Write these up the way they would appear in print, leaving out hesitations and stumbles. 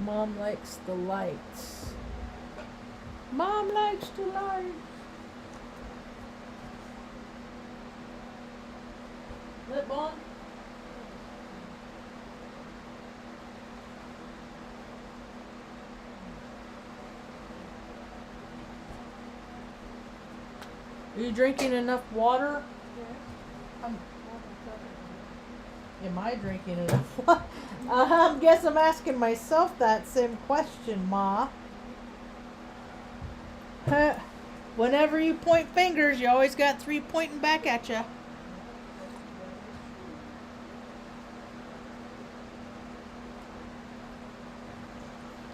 Mom likes the lights. Mom likes the lights. Lip balm? Are you drinking enough water? Yes. Am I drinking enough water? I guess I'm asking myself that same question, Ma. Whenever you point fingers, you always got three pointing back at you.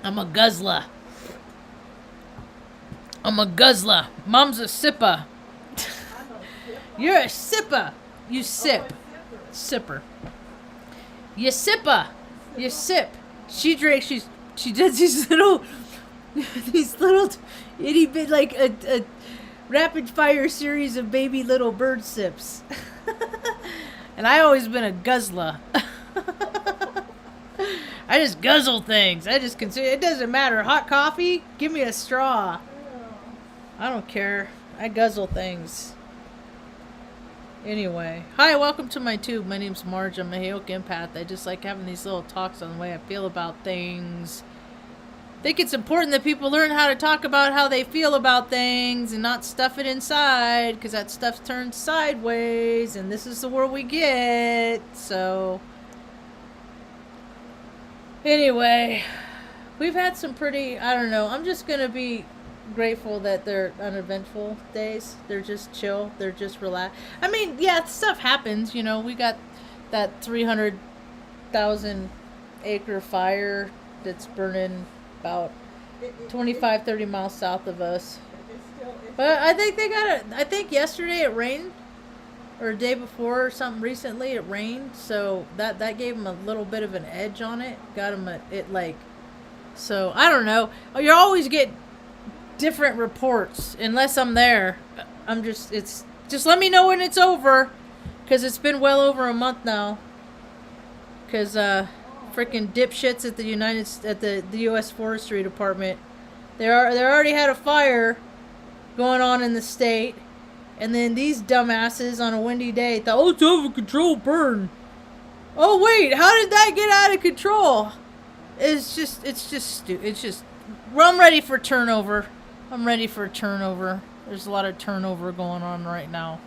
I'm a guzzler. I'm a guzzler. Mom's a sipper. You're a sipper. You sip. Sipper. You sipper. You sip. She drinks. She does these little itty bit like a rapid fire series of baby little bird sips. And I always been a guzzler. I just guzzle things. I just consider it doesn't matter. Hot coffee, give me a straw. I don't care. I guzzle things. Anyway, hi, welcome to my tube. My name's Marge. I'm a Hayoke empath. I just like having these little talks on the way I feel about things. I think it's important that people learn how to talk about how they feel about things and not stuff it inside, because that stuff turns sideways, and this is the world we get. So, anyway, we've had some pretty, I don't know, I'm just going to be grateful that they're uneventful days. They're just chill. They're just relaxed. I mean, yeah, stuff happens. You know, we got that 300,000 acre fire that's burning about 25, 30 miles south of us. But I think I think yesterday it rained, or a day before or something recently it rained. So that gave them a little bit of an edge on it. Got them so I don't know. You always get different reports unless I'm there. Just let me know when it's over, because it's been well over a month now, because freaking dipshits at the U.S. Forestry Department, they already had a fire going on in the state, and then these dumbasses on a windy day thought, oh, it's out of control, burn. Oh wait, how did that get out of control? It's just stupid. It's just, well, I'm ready for turnover. There's a lot of turnover going on right now.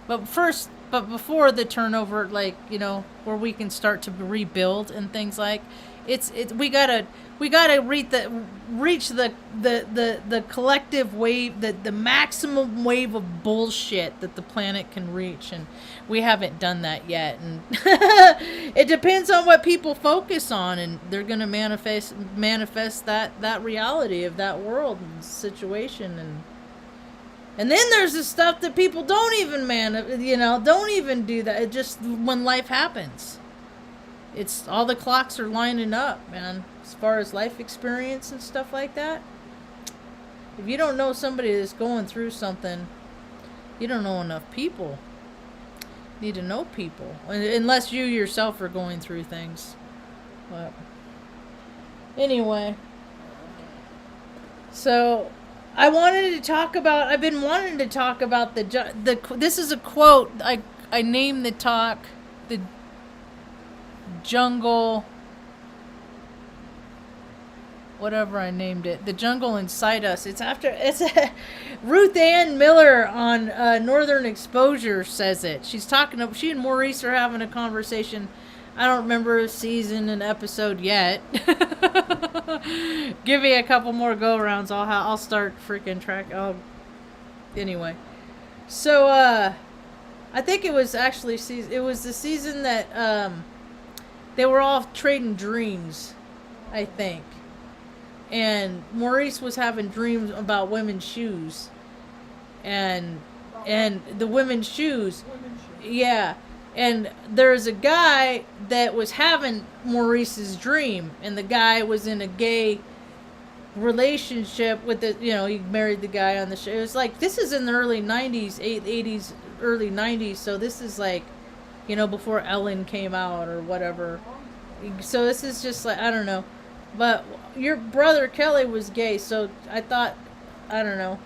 But before the turnover, like, you know, where we can start to rebuild and things like, we gotta reach the collective wave, the maximum wave of bullshit that the planet can reach, and we haven't done that yet. And it depends on what people focus on, and they're gonna manifest that reality of that world and situation. And then there's the stuff that people don't even don't even do that. It just, when life happens, it's all the clocks are lining up, man, as far as life experience and stuff like that. If you don't know somebody that's going through something, you don't know enough people. You need to know people, unless you yourself are going through things. But anyway, so I've been wanting to talk about this is a quote. I named the talk the jungle, whatever I named it, the jungle inside us. It's Ruth Ann Miller on Northern Exposure says it. She and Maurice are having a conversation. I don't remember a season and episode yet. Give me a couple more go-arounds. I'll start freaking track. Anyway. So, I think it was actually the season that they were all trading dreams, I think. And Maurice was having dreams about women's shoes. And the women's shoes. Yeah. And there's a guy that was having Maurice's dream, and the guy was in a gay relationship with he married the guy on the show. It was like, this is in the early 90s, 80s, early 90s, so this is like, before Ellen came out or whatever. So this is just like, I don't know. But your brother Kelly was gay, so I thought, I don't know,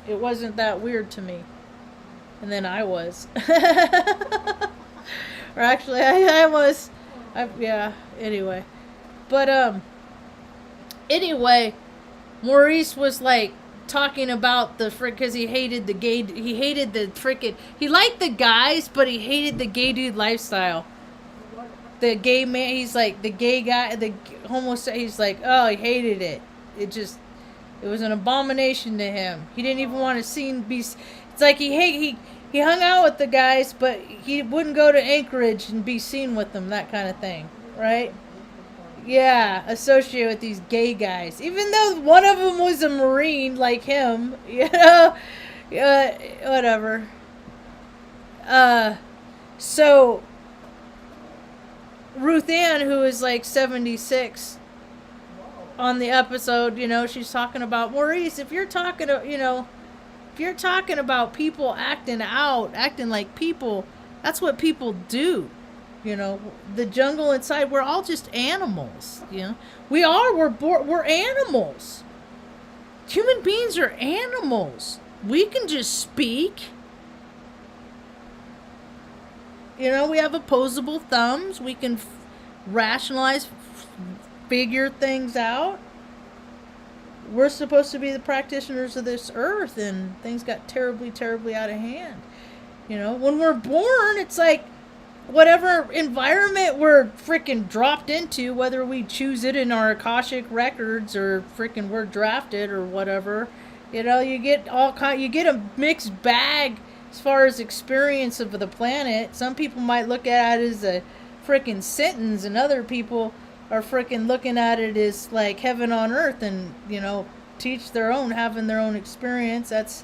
it wasn't that weird to me. And then I was. Or actually, I was. Yeah, anyway. But, anyway, Maurice was like talking about the frick because he hated the gay. He hated the frickin'. He liked the guys, but he hated the gay dude lifestyle. The gay man. He's like the gay guy. The homosexual. He's like, oh, he hated it. It was an abomination to him. He didn't even want to be. It's like he hung out with the guys, but he wouldn't go to Anchorage and be seen with them. That kind of thing, right? Yeah, associate with these gay guys. Even though one of them was a Marine like him, whatever. So Ruth Ann, who is like 76 on the episode, she's talking about Maurice. If you're talking about people acting out, acting like people, that's what people do. The jungle inside, we're all just animals. We're animals. Human beings are animals. We can just speak. We have opposable thumbs. We can rationalize, figure things out. We're supposed to be the practitioners of this earth, and things got terribly, terribly out of hand. When we're born, it's like, whatever environment we're freaking dropped into, whether we choose it in our Akashic records or freaking we're drafted or whatever, you get you get a mixed bag as far as experience of the planet. Some people might look at it as a freaking sentence, and other people are freaking looking at it as like heaven on earth, and teach their own, having their own experience. That's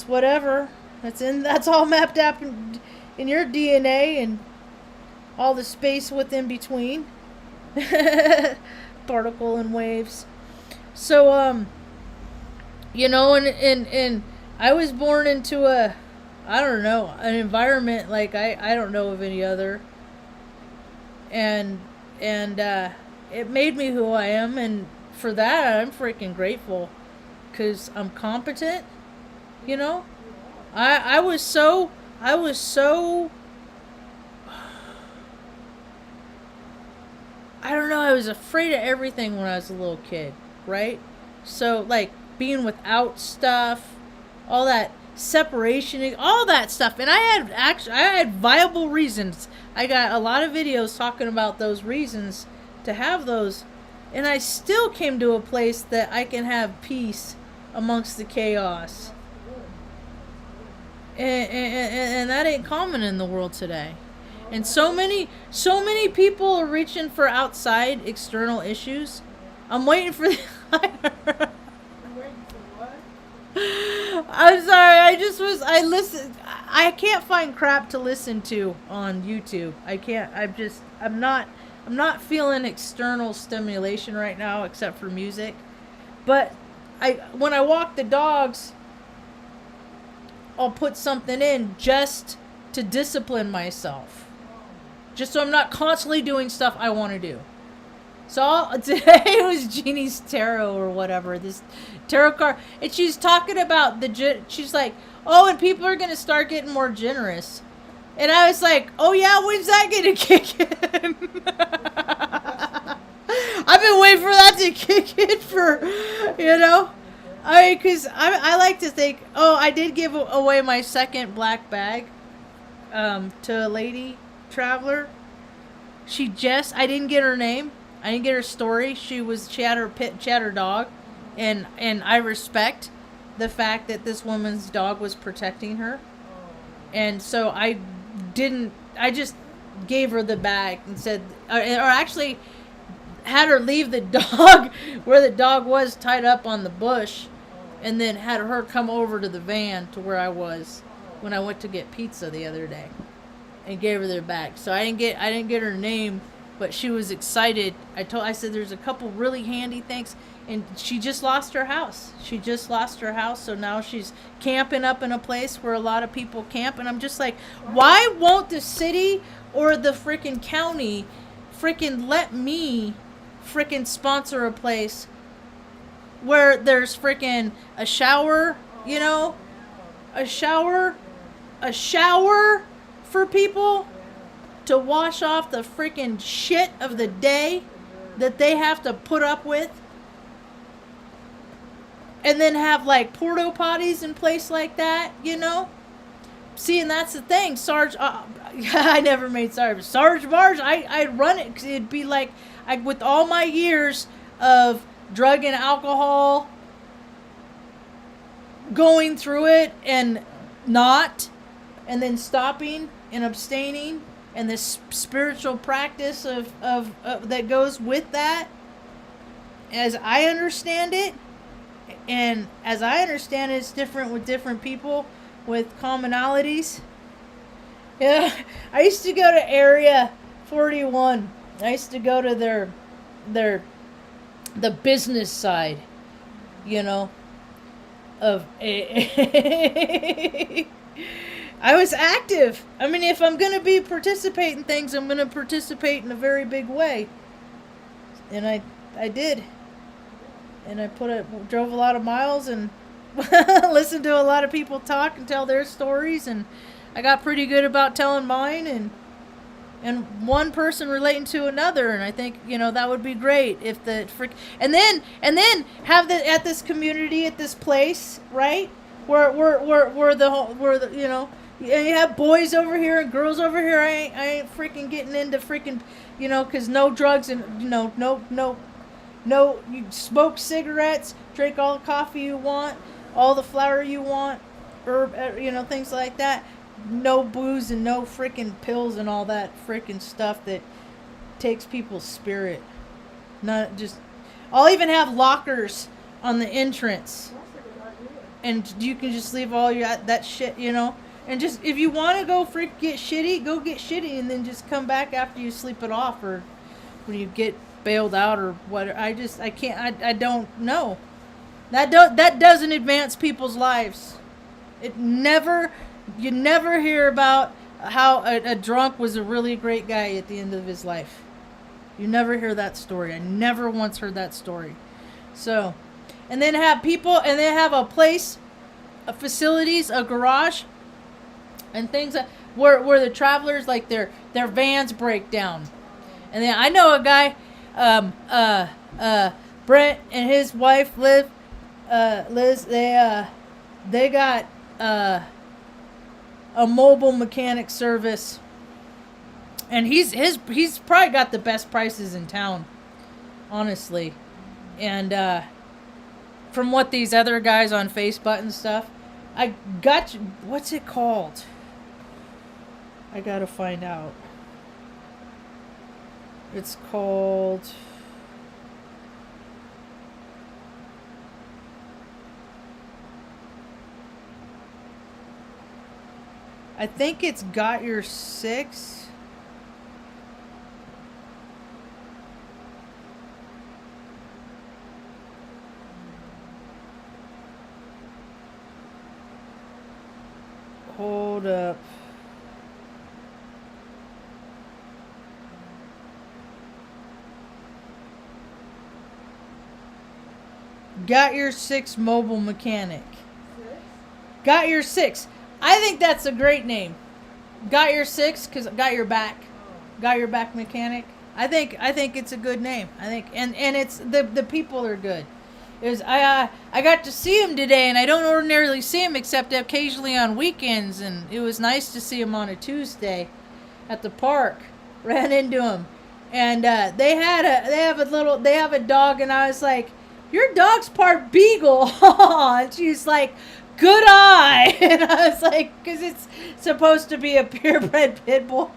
whatever. That's all mapped up in your DNA and all the space within between. Particle and waves. So, and I was born into an environment like I don't know of any other. And it made me who I am, and for that I'm freaking grateful, because I'm competent. I was so I don't know, I was afraid of everything when I was a little kid, right? So, like, being without stuff, all that separation, all that stuff. And I had viable reasons. I got a lot of videos talking about those reasons to have those. And I still came to a place that I can have peace amongst the chaos. And that ain't common in the world today. And so many people are reaching for outside external issues. I'm waiting for I'm sorry, I can't find crap to listen to on YouTube. I'm not feeling external stimulation right now, except for music. But when I walk the dogs, I'll put something in just to discipline myself. Just so I'm not constantly doing stuff I want to do. So today it was Jeannie's tarot or whatever, this tarot card. And she's talking about she's like, oh, and people are going to start getting more generous. And I was like, oh yeah, when's that going to kick in? I've been waiting for that to kick in for, because I like to think, I did give away my second black bag to a lady traveler. I didn't get her name. I didn't get her story. She had her dog, and I respect the fact that this woman's dog was protecting her. And so I just gave her the bag and said, or actually had her leave the dog where the dog was tied up on the bush, and then had her come over to the van to where I was when I went to get pizza the other day, and gave her their bag. So I didn't get her name, but she was excited. I said there's a couple really handy things, and she just lost her house. So now she's camping up in a place where a lot of people camp, and I'm just like, why won't the city or the freaking county freaking let me freaking sponsor a place where there's freaking a shower, you know, a shower for people to wash off the freaking shit of the day that they have to put up with, and then have like porta potties in place like that, you know. See, and that's the thing, Sarge. I never made Sarge. Sarge Marge, I'd run it because it'd be like, with all my years of drug and alcohol, going through it and not, and then stopping and abstaining, and this spiritual practice of that goes with that, as I understand it, and as I understand it, it's different with different people with commonalities. Yeah, I used to go to Area 41. I used to go to the business side, you know, of I was active. I mean, if I'm going to be participating in things, I'm going to participate in a very big way. And I did. And I drove a lot of miles and listened to a lot of people talk and tell their stories, and I got pretty good about telling mine, and one person relating to another, and I think, you know, that would be great if the and then have at this community, at this place, right, where the you know, you have boys over here and girls over here. I ain't freaking getting into freaking, you know, because no drugs, and, you know, no, you smoke cigarettes, drink all the coffee you want, all the flour you want, herb, you know, things like that. No booze and no freaking pills and all that freaking stuff that takes people's spirit. Not just, I'll even have lockers on the entrance, and you can just leave all your that shit, you know. And just, if you want to go get shitty, go get shitty, and then just come back after you sleep it off, or when you get bailed out, or what. I don't know. That doesn't advance people's lives. You never hear about how a drunk was a really great guy at the end of his life. You never hear that story. I never once heard that story. So, and then have people, and then have a place, facilities, a garage, and things where the travelers, like their vans break down. And then I know a guy, Brent and his wife Liz, they got a mobile mechanic service, and he's probably got the best prices in town, honestly. And from what these other guys on Facebook and stuff, I got you. What's it called? I gotta find out. It's called, I think it's Got Your Six. Hold up. Got Your Six Mobile Mechanic. Got Your Six. I think that's a great name. Got Your Six, because got your back. Got Your Back Mechanic. I think it's a good name. I think, and it's the people are good. It was, I got to see him today, and I don't ordinarily see him except occasionally on weekends, and it was nice to see him on a Tuesday at the park. Ran into him, and they have a dog, and I was like, "Your dog's part beagle," and she's like, "Good eye," and I was like, "Because it's supposed to be a purebred pit bull."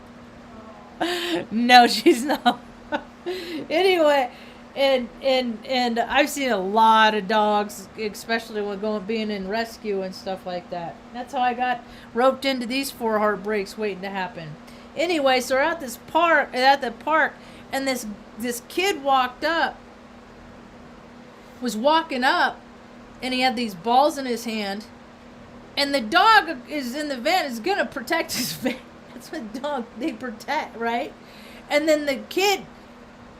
No, she's not. Anyway. And I've seen a lot of dogs, especially when being in rescue and stuff like that. That's how I got roped into these 4 heartbreaks waiting to happen. Anyway, so we're at the park, and this kid was walking up, and he had these balls in his hand, and the dog is in the van, is gonna protect his van. That's what dog they protect, right? And then the kid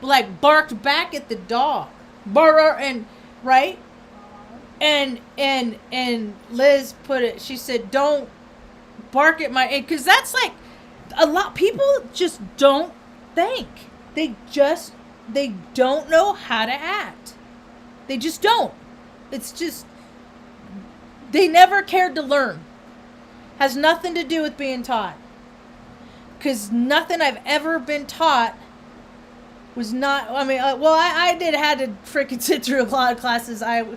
like barked back at the dog. And right? And Liz put it, she said, don't bark at my, because that's like a lot, people just don't think. They don't know how to act. They just don't. It's just, they never cared to learn. Has nothing to do with being taught. Because nothing I've ever been taught was not, I mean, I did had to freaking sit through a lot of classes that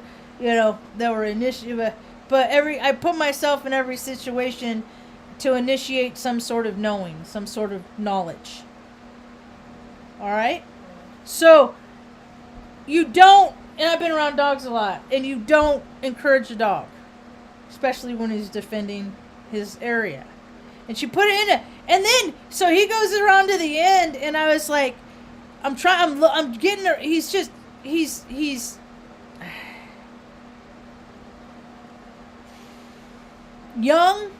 were initiative, but I put myself in every situation to initiate some sort of knowing, some sort of knowledge. All right? So, you don't, and I've been around dogs a lot, and you don't encourage a dog, especially when he's defending his area. And she put it in and then, so he goes around to the end, and I was like, I'm getting her, he's young.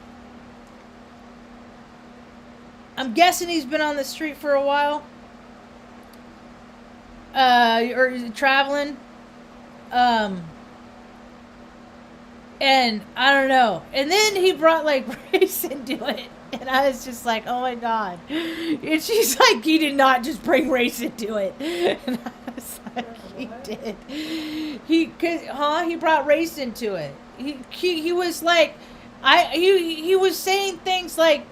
I'm guessing he's been on the street for a while. Or traveling. And I don't know. And then he brought like race into it. And I was just like, oh my God. And she's like, he did not just bring race into it. And I was like, he did. He brought race into it. He was like, he was saying things like,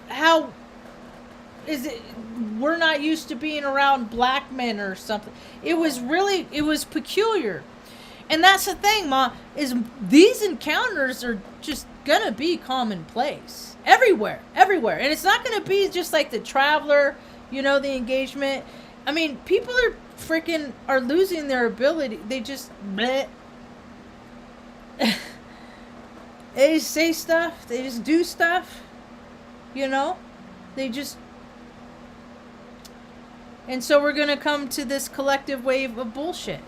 how is it, we're not used to being around black men or something. It was peculiar. And that's the thing, Ma, is these encounters are just gonna be commonplace. Everywhere. And it's not gonna be just like the traveler, the engagement. I mean, people are losing their ability. They just, bleh. They just say stuff. They just do stuff. They just... And so we're gonna come to this collective wave of bullshit.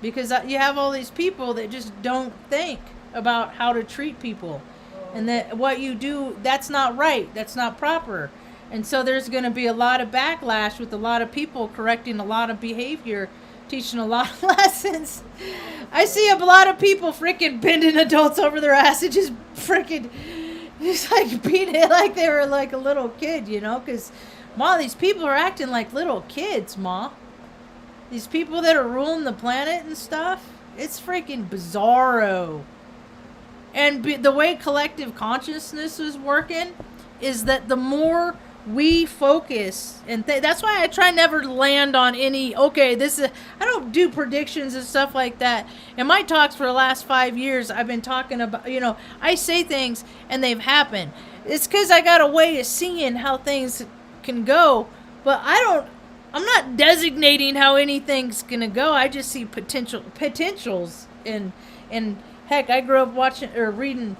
Because you have all these people that just don't think about how to treat people. And that what you do, that's not right. That's not proper. And so there's going to be a lot of backlash with a lot of people correcting a lot of behavior, teaching a lot of lessons. I see a lot of people freaking bending adults over their ass and just freaking just like beating it like they were like a little kid, Because, Ma, these people are acting like little kids, Ma. These people that are ruling the planet and stuff, it's freaking bizarro. And the way collective consciousness is working is that the more we focus, and that's why I try never to land on any, I don't do predictions and stuff like that. In my talks for the last 5 years, I've been talking about, I say things and they've happened. It's because I got a way of seeing how things can go, but I'm not designating how anything's gonna go. I just see potentials and heck, I grew up watching or reading.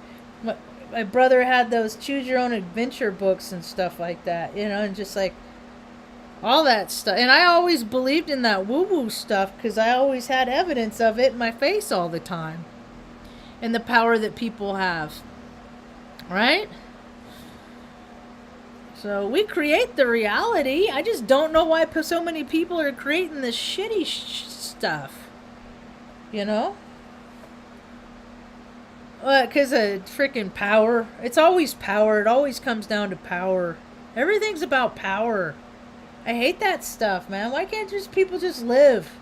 My brother had those choose your own adventure books and stuff like that, and just like all that stuff. And I always believed in that woo-woo stuff because I always had evidence of it in my face all the time, and the power that people have, right? So we create the reality. I just don't know why so many people are creating this shitty stuff. Because of freaking power. It's always power. It always comes down to power. Everything's about power. I hate that stuff, man. Why can't people just live?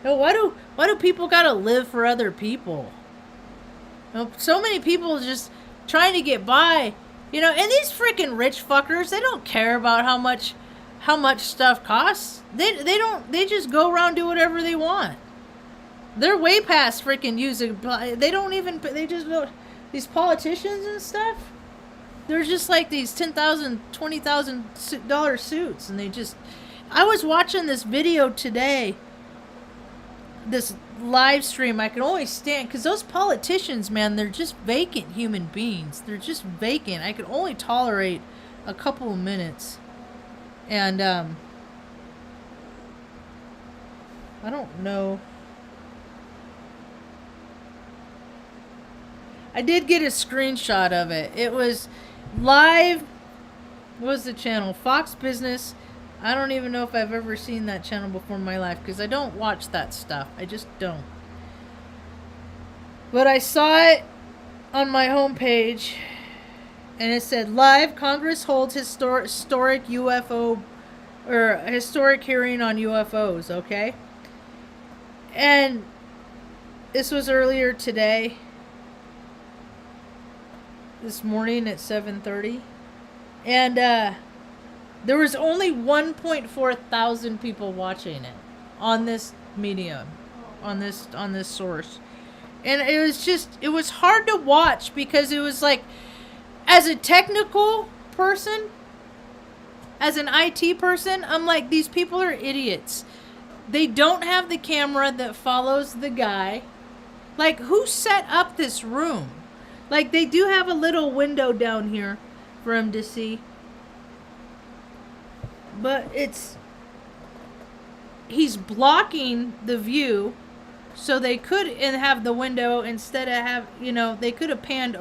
Why do people gotta live for other people? So many people just trying to get by. And these freaking rich fuckers, they don't care about how much stuff costs. They just go around do whatever they want. They're way past freaking using, they just don't, these politicians and stuff, they're just like these $10,000, $20,000 suits, and I was watching this video today, this live stream. I could only stand, because those politicians, man, they're just vacant human beings. They're just vacant. I could only tolerate a couple of minutes. And I don't know. I did get a screenshot of it. It was live. What was the channel? Fox Business. I don't even know if I've ever seen that channel before in my life because I don't watch that stuff. I just don't. But I saw it on my homepage, and it said, "Live, Congress holds historic UFO, or historic hearing on UFOs." Okay, and this was earlier today, this morning at 7:30, and there was only 1.4 thousand people watching it on this medium, on this source. And it was hard to watch because it was like, as a technical person, as an IT person, I'm like, these people are idiots. They don't have the camera that follows the guy. Like, who set up this room? Like, they do have a little window down here for him to see. But he's blocking the view, so they could have the window instead of they could have panned.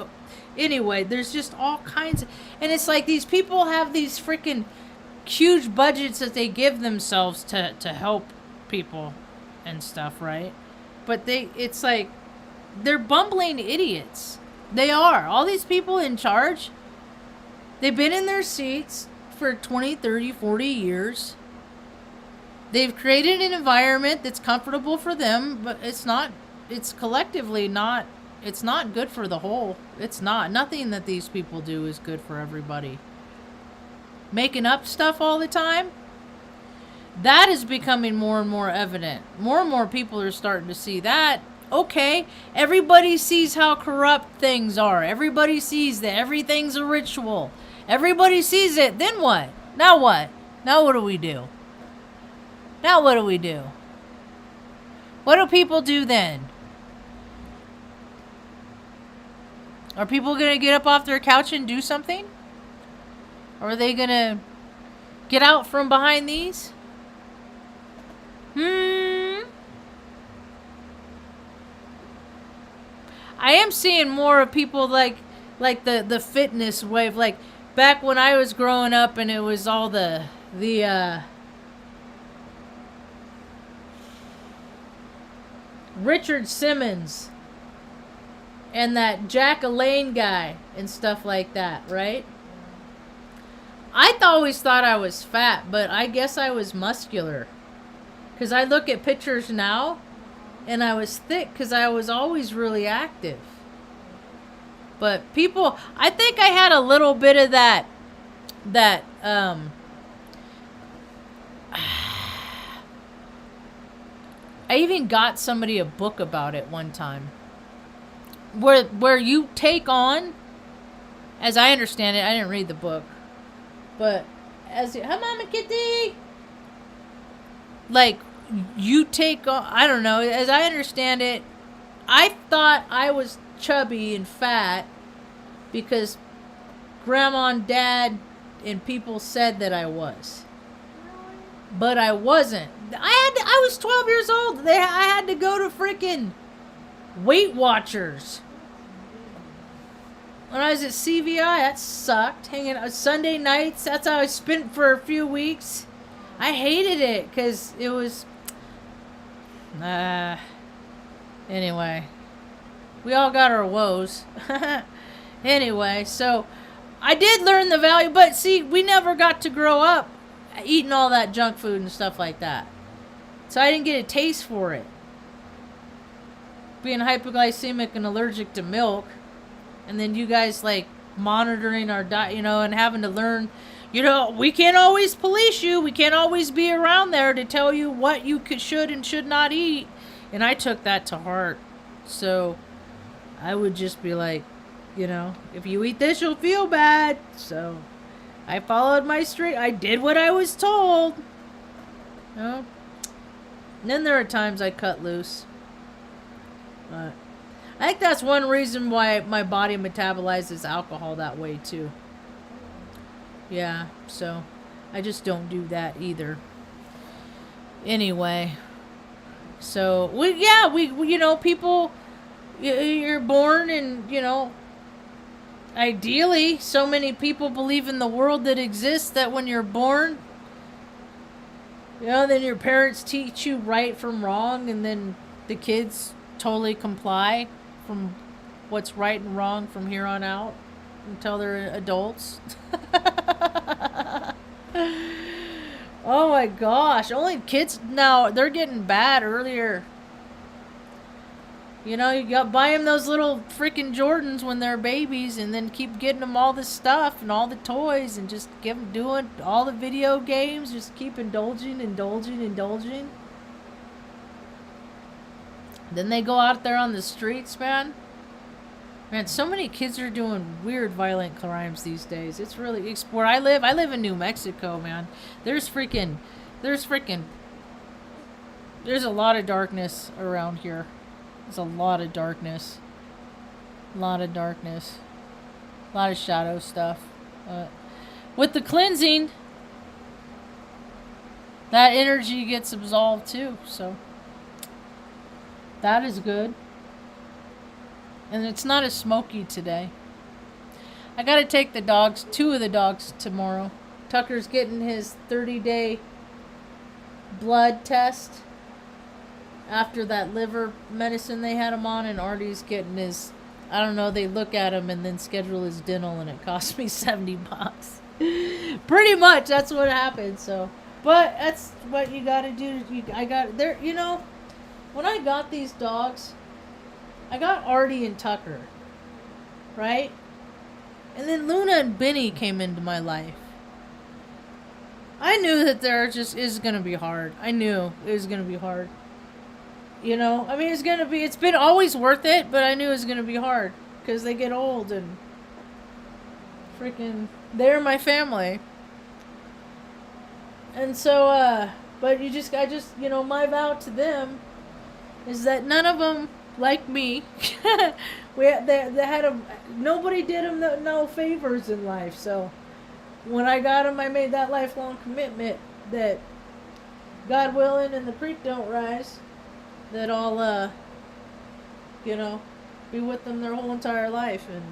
Anyway, there's just all kinds of, and it's like these people have these freaking huge budgets that they give themselves to help people and stuff, right? But it's like, they're bumbling idiots. They are. All these people in charge, they've been in their seats for 20, 30, 40 years. They've created an environment that's comfortable for them, but it's collectively not, it's not good for the whole. It's not. Nothing that these people do is good for everybody. Making up stuff all the time, that is becoming more and more evident. More and more people are starting to see that. Okay, everybody sees how corrupt things are. Everybody sees that everything's a ritual. Everybody sees it. Then what? Now what? Now what do we do? Now what do we do? What do people do then? Are people going to get up off their couch and do something? Or are they going to get out from behind these? I am seeing more of people like the fitness wave, like back when I was growing up, and it was all the Richard Simmons and that Jack Elaine guy and stuff like that, right? I always thought I was fat, but I guess I was muscular. Because I look at pictures now, and I was thick because I was always really active. But people, I think I had a little bit of that I even got somebody a book about it one time. Where you take on, as I understand it, I didn't read the book, but hi Mama Kitty! Like, you take on, I don't know, as I understand it, I thought I was chubby and fat because Grandma and Dad and people said that I was. But I wasn't. I was 12 years old. I had to go to freaking Weight Watchers. When I was at CVI, that sucked. Hanging out Sunday nights, that's how I spent for a few weeks. I hated it because it was... Anyway. We all got our woes. Anyway, so I did learn the value, but see, we never got to grow up eating all that junk food and stuff like that. So I didn't get a taste for it. Being hypoglycemic and allergic to milk, and then you guys like monitoring our diet, and having to learn, we can't always police you. We can't always be around there to tell you what you should and should not eat. And I took that to heart. So I would just be like, if you eat this, you'll feel bad. So I followed my I did what I was told. And then there are times I cut loose. But I think that's one reason why my body metabolizes alcohol that way too. Yeah, so I just don't do that either. Anyway, so we people, you're born and ideally so many people believe in the world that exists that when you're born You know, then your parents teach you right from wrong, and then the kids totally comply from what's right and wrong from here on out until they're adults. Oh my gosh, only kids now, they're getting bad earlier. You know, you got buy them those little freaking Jordans when they're babies, and then keep getting them all this stuff and all the toys, and just give them doing all the video games. Just keep indulging. Then they go out there on the streets, man. Man, so many kids are doing weird, violent crimes these days. It's really where I live. I live in New Mexico, man. There's a lot of darkness around here. There's a lot of darkness. A lot of shadow stuff. With the cleansing, that energy gets absolved too. So that is good. And it's not as smoky today. I gotta take two of the dogs tomorrow. Tucker's getting his 30-day blood test after that liver medicine they had him on, and Artie's getting his, I don't know, they look at him and then schedule his dental, and it cost me $70. Pretty much, that's what happened, so. But that's what you gotta do. You know, when I got these dogs, I got Artie and Tucker, right? And then Luna and Benny came into my life. I knew that is going to be hard. I knew it was going to be hard. You know, I mean, it's been always worth it, but I knew it was going to be hard because they get old and freaking, they're my family. And so, but you know, my vow to them is that none of them, like me, nobody did them no favors in life. So when I got them, I made that lifelong commitment that, God willing, and the creek don't rise, that I'll, you know, be with them their whole entire life. And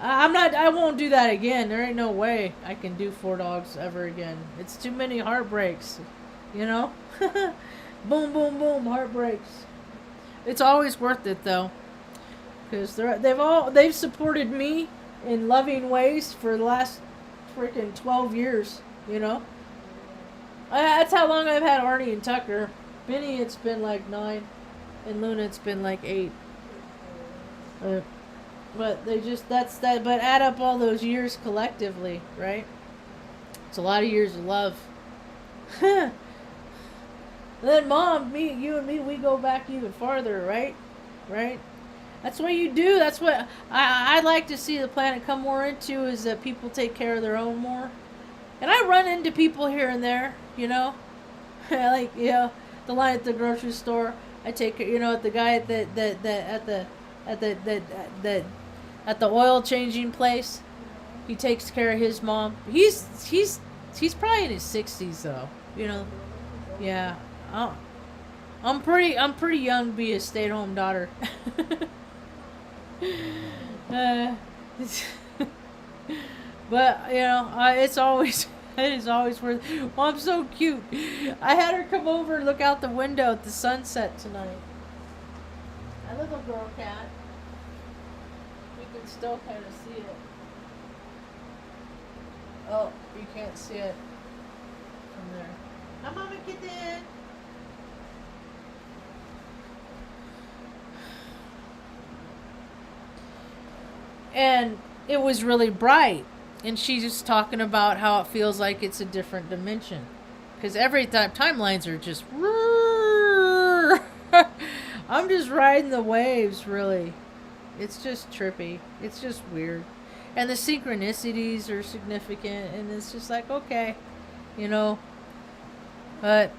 I won't do that again. There ain't no way I can do 4 dogs ever again. It's too many heartbreaks, you know. Boom, boom, boom, heartbreaks. It's always worth it though, because they've supported me in loving ways for the last freaking 12 years. You know, that's how long I've had Artie and Tucker. Benny, it's been like 9, and Luna, it's been like 8. But they just but add up all those years collectively, right? It's a lot of years of love. And then Mom, you and me, we go back even farther, right? Right? That's what you do. That's what I'd like to see the planet come more into, is that people take care of their own more. And I run into people here and there, you know? Like, you know, the line at the grocery store. I take, you know, the guy at the oil changing place. He takes care of his mom. He's probably in his 60s though, you know? Yeah. Oh, I'm pretty young to be a stay-at-home daughter. But you know, it is always worth. Mom's so cute. I had her come over and look out the window at the sunset tonight. That little girl cat. We can still kind of see it. Oh, you can't see it from there. Hi, Mama Kitten. And it was really bright. And she's just talking about how it feels like it's a different dimension. Because every time, timelines are just... I'm just riding the waves, really. It's just trippy. It's just weird. And the synchronicities are significant. And it's just like, okay, you know. But...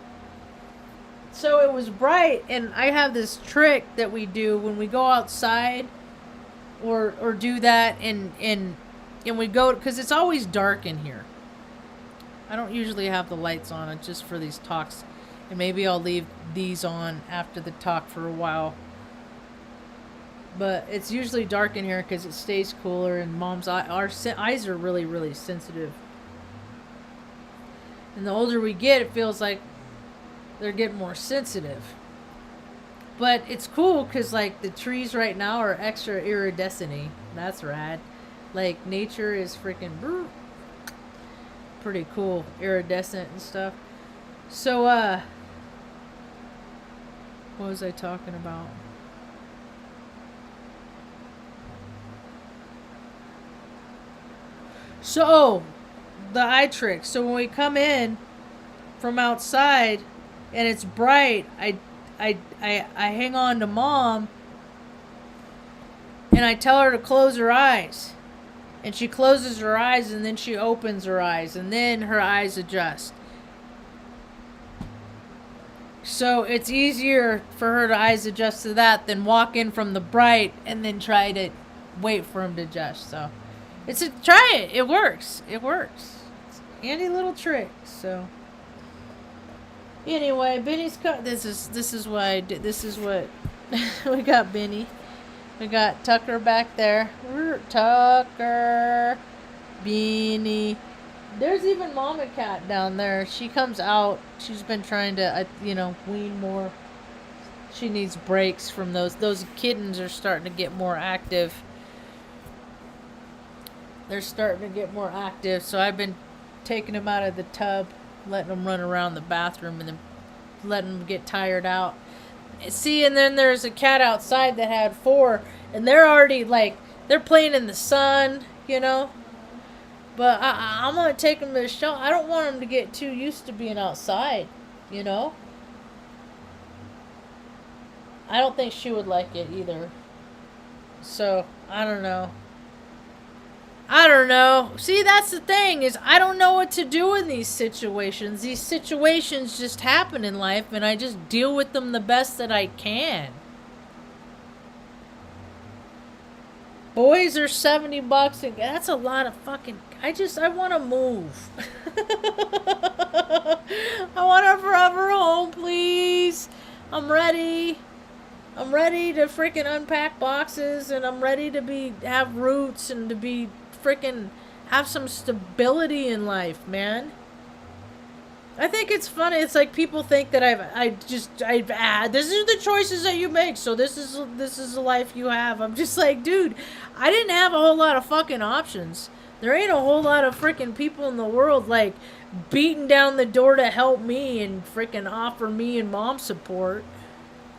So it was bright. And I have this trick that we do when we go outside... Or do that and we go, because it's always dark in here. I don't usually have the lights on, it's just for these talks, and maybe I'll leave these on after the talk for a while. But it's usually dark in here because it stays cooler, and Mom's our eyes are really, really sensitive. And the older we get, it feels like they're getting more sensitive. But it's cool because, like, the trees right now are extra iridescent. That's rad. Like, nature is freaking pretty cool. Iridescent and stuff. So, what was I talking about? So, the eye trick. So when we come in from outside and it's bright, I hang on to mom and I tell her to close her eyes. And she closes her eyes and then she opens her eyes and then her eyes adjust. So it's easier for her to eyes adjust to that than walk in from the bright and then try to wait for him to adjust. So try it. It works. It works. It's a handy little trick. So anyway, Benny's cut. This is what I did. This is what we got. Benny. We got Tucker back there. Tucker, Benny. There's even Mama Cat down there. She comes out. She's been trying to, wean more. She needs breaks from those. Those kittens are starting to get more active. They're starting to get more active. So I've been taking them out of the tub, letting them run around the bathroom, and then letting them get tired out. See, and then there's a cat outside that had 4, and they're already, they're playing in the sun, But I'm going to take them to the show. I don't want them to get too used to being outside, I don't think she would like it either. So, I don't know. See, that's the thing, is I don't know what to do in these situations. These situations just happen in life, and I just deal with them the best that I can. Boys are $70, and that's a lot of fucking... I want to move. I want a forever home, please. I'm ready. I'm ready to freaking unpack boxes, and I'm ready to have roots and to be freaking have some stability in life, man. I think it's funny. It's like people think that this is the choices that you make, so this is the life you have. I'm just like, dude, I didn't have a whole lot of fucking options. There ain't a whole lot of freaking people in the world beating down the door to help me and freaking offer me and mom support,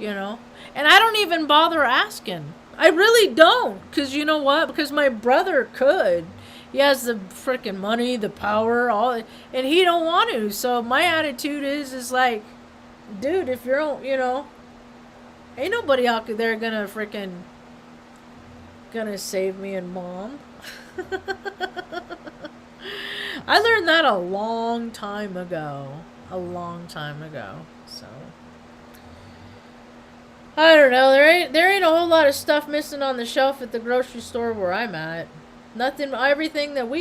And I don't even bother asking. I really don't, because you know what? Because my brother could. He has the freaking money, the power, all, and he don't want to. So my attitude is like, dude, if you're, ain't nobody out there gonna save me and mom. I learned that a long time ago. So I don't know. There ain't a whole lot of stuff missing on the shelf at the grocery store where I'm at. Nothing. Everything that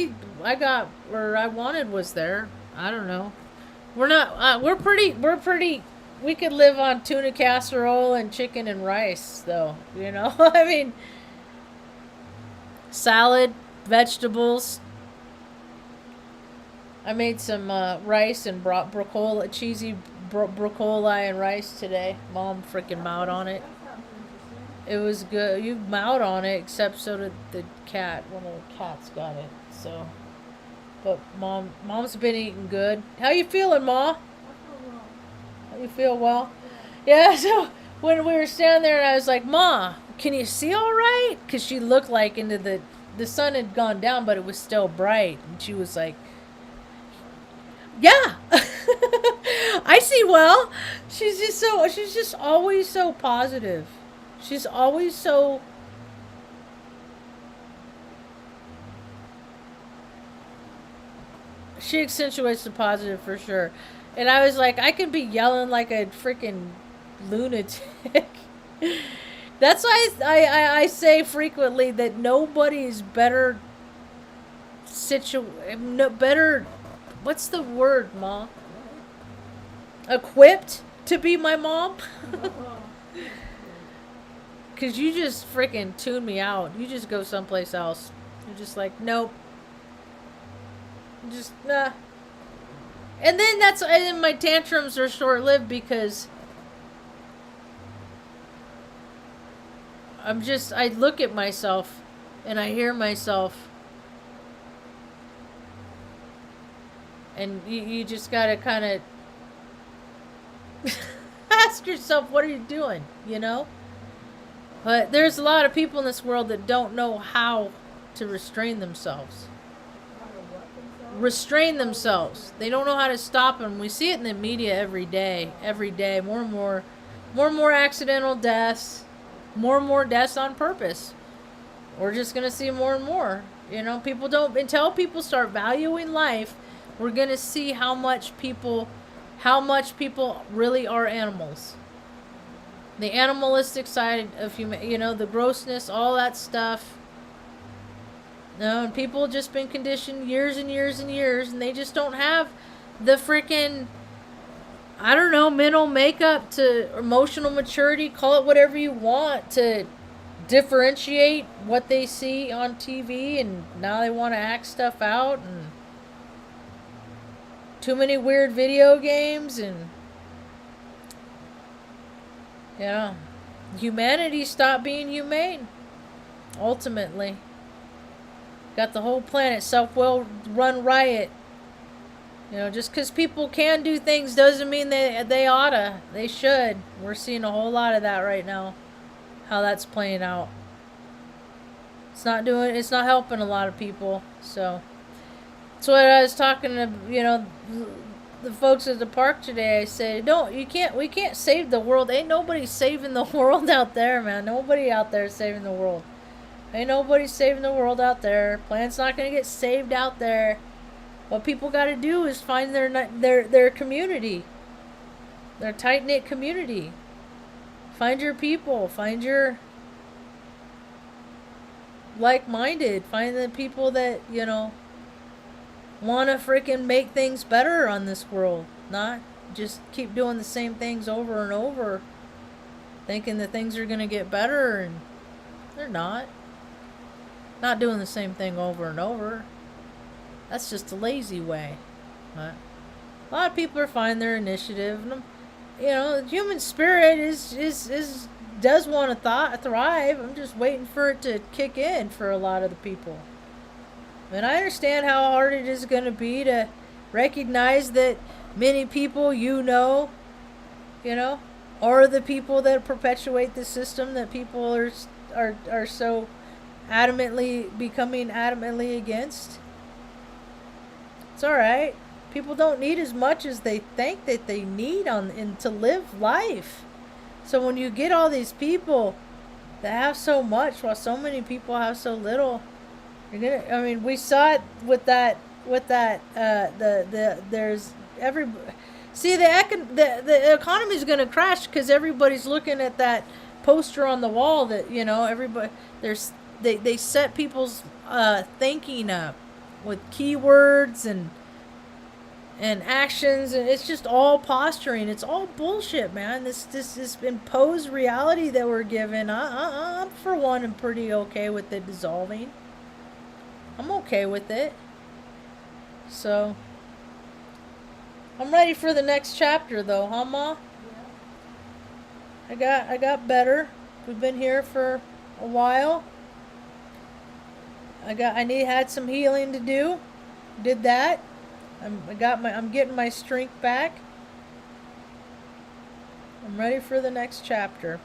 I got or I wanted was there. I don't know. We're not. We're pretty. We could live on tuna casserole and chicken and rice, though. I mean, salad, vegetables. I made some rice and broccoli, cheesy broccoli and rice today. Mom freaking mowed on it. It was good. You mowed on it, except so did the cat. One of the cats got it. So, but mom's been eating good. How you feeling, Ma? How you feel well? Yeah. So when we were standing there, and I was like, Ma, can you see all right? Because she looked like into the sun had gone down, but it was still bright, and she was like, yeah. I see well. She's just always so positive. She's always so... She accentuates the positive for sure. And I was like, I could be yelling like a freaking lunatic. That's why I say frequently that nobody's better... better... What's the word, Ma? Equipped to be my mom? Because you just freaking tune me out. You just go someplace else. You're just like, nope. Just, nah. And then my tantrums are short lived because I look at myself and I hear myself, and you just gotta kind of ask yourself, what are you doing, you know? But there's a lot of people in this world that don't know how to restrain themselves. Restrain themselves. They don't know how to stop them. We see it in the media every day. Every day. More and more accidental deaths. More and more deaths on purpose. We're just going to see more and more. You know, until people start valuing life, we're going to see how much people really are animals. The animalistic side of the grossness, all that stuff. No, and people have just been conditioned years and years and years, and they just don't have the freaking, I don't know, mental makeup to emotional maturity, call it whatever you want, to differentiate what they see on TV, and now they want to act stuff out, and too many weird video games, and humanity stopped being humane, ultimately. Got the whole planet self-will run riot. Just because people can do things doesn't mean they oughta. They should. We're seeing a whole lot of that right now. How that's playing out. It's not helping a lot of people. So that's what I was talking to, the folks at the park today. I said, we can't save the world. Ain't nobody saving the world out there, man. Nobody out there is saving the world. Ain't nobody saving the world out there. Planet's not going to get saved out there. What people got to do is find their community. Their tight-knit community. Find your people. Find your like-minded. Find the people that, want to freaking make things better on this world. Not just keep doing the same things over and over. Thinking that things are going to get better, and they're not. Not doing the same thing over and over. That's just a lazy way. But a lot of people are finding their initiative. And, the human spirit does want to thrive. I'm just waiting for it to kick in for a lot of the people. And I understand how hard it is going to be to recognize that many people are the people that perpetuate the system that people are so becoming adamantly against. It's alright. People don't need as much as they think that they need to live life. So when you get all these people that have so much while so many people have so little, we saw it with that there's the economy is going to crash because everybody's looking at that poster on the wall that everybody they set people's thinking up with keywords and actions, and it's just all posturing. It's all bullshit, man. This imposed reality that we're given. I'm for one, I'm pretty okay with it dissolving. I'm okay with it. So I'm ready for the next chapter, though, huh, Ma? Yeah. I got better. We've been here for a while. Had some healing to do. Did that. I'm getting my strength back. I'm ready for the next chapter.